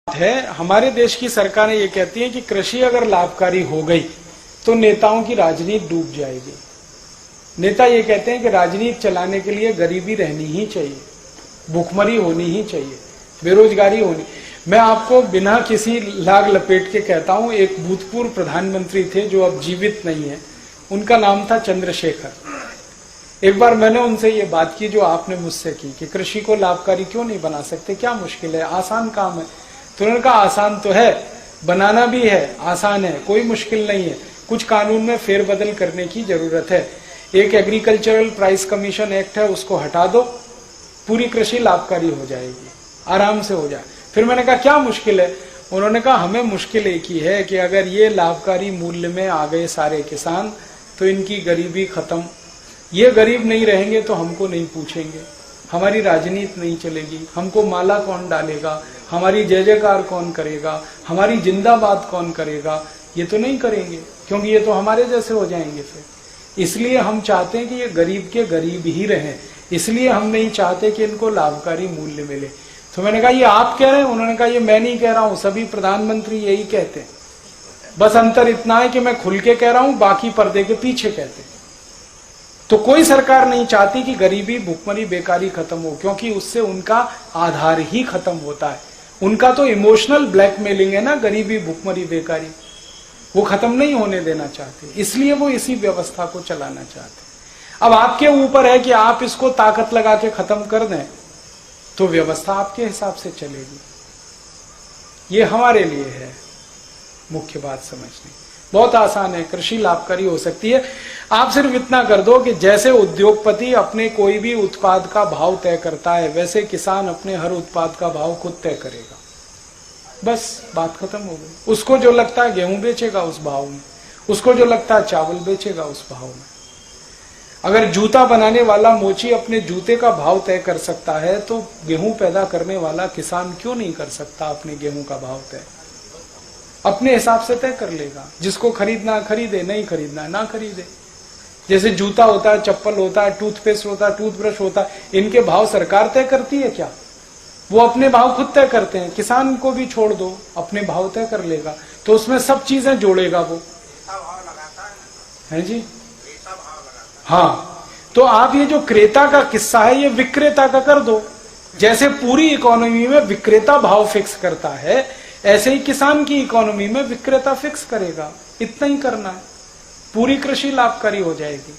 है। हमारे देश की सरकारें ये कहती हैं कि कृषि अगर लाभकारी हो गई तो नेताओं की राजनीति डूब जाएगी। नेता ये कहते हैं कि राजनीति चलाने के लिए गरीबी रहनी ही चाहिए, भूखमरी होनी ही चाहिए, बेरोजगारी होनी। मैं आपको बिना किसी लाग लपेट के कहता हूं, एक भूतपूर्व प्रधानमंत्री थे जो अब जीवित नहीं है, उनका नाम था चंद्रशेखर। एक बार मैंने उनसे ये बात की जो आपने मुझसे की कि कृषि को लाभकारी क्यों नहीं बना सकते, क्या मुश्किल है, आसान काम है। तो उन्होंने कहा आसान तो है, बनाना भी है, आसान है, कोई मुश्किल नहीं है, कुछ कानून में फेरबदल करने की जरूरत है। एक एग्रीकल्चरल प्राइस कमीशन एक्ट है, उसको हटा दो, पूरी कृषि लाभकारी हो जाएगी, आराम से हो जाए। फिर मैंने कहा क्या मुश्किल है? उन्होंने कहा हमें मुश्किल एक ही है कि अगर ये लाभकारी मूल्य में आ गए सारे किसान तो इनकी गरीबी खत्म। ये गरीब नहीं रहेंगे तो हमको नहीं पूछेंगे, हमारी राजनीति नहीं चलेगी, हमको माला कौन डालेगा, हमारी जय जयकार कौन करेगा, हमारी जिंदाबाद कौन करेगा, ये तो नहीं करेंगे, क्योंकि ये तो हमारे जैसे हो जाएंगे। फिर इसलिए हम चाहते हैं कि ये गरीब के गरीब ही रहें, इसलिए हम नहीं चाहते कि इनको लाभकारी मूल्य मिले। तो मैंने कहा ये आप कह रहे हैं? उन्होंने कहा ये मैं नहीं कह रहा हूं, सभी प्रधानमंत्री यही कहते हैं, बस अंतर इतना है कि मैं खुल के कह रहा हूं, बाकी पर्दे के पीछे कहते हैं। तो कोई सरकार नहीं चाहती कि गरीबी, भुखमरी, बेकारी खत्म हो, क्योंकि उससे उनका आधार ही खत्म होता है। उनका तो इमोशनल ब्लैकमेलिंग है ना, गरीबी, भुखमरी, बेकारी, वो खत्म नहीं होने देना चाहते, इसलिए वो इसी व्यवस्था को चलाना चाहते। अब आपके ऊपर है कि आप इसको ताकत लगा के खत्म कर दें तो व्यवस्था आपके हिसाब से चलेगी। ये हमारे लिए है मुख्य बात समझनी। बहुत आसान है, कृषि लाभकारी हो सकती है। आप सिर्फ इतना कर दो कि जैसे उद्योगपति अपने कोई भी उत्पाद का भाव तय करता है, वैसे किसान अपने हर उत्पाद का भाव खुद तय करेगा, बस बात खत्म हो गई। उसको जो लगता है गेहूं बेचेगा उस भाव में, उसको जो लगता है चावल बेचेगा उस भाव में। अगर जूता बनाने वाला मोची अपने जूते का भाव तय कर सकता है तो गेहूं पैदा करने वाला किसान क्यों नहीं कर सकता अपने गेहूं का भाव तय? अपने हिसाब से तय कर लेगा। जिसको खरीदना खरीदे, नहीं खरीदना ना खरीदे। जैसे जूता होता है, चप्पल होता है, टूथपेस्ट होता है, टूथब्रश होता है, इनके भाव सरकार तय करती है क्या? वो अपने भाव खुद तय करते हैं। किसान को भी छोड़ दो, अपने भाव तय कर लेगा, तो उसमें सब चीजें जोड़ेगा वो, है जी। हाँ, तो आप ये जो क्रेता का किस्सा है ये विक्रेता का कर दो। जैसे पूरी इकोनॉमी में विक्रेता भाव फिक्स करता है, ऐसे ही किसान की इकोनॉमी में विक्रेता फिक्स करेगा। इतना ही करना है, पूरी कृषि लाभकारी हो जाएगी।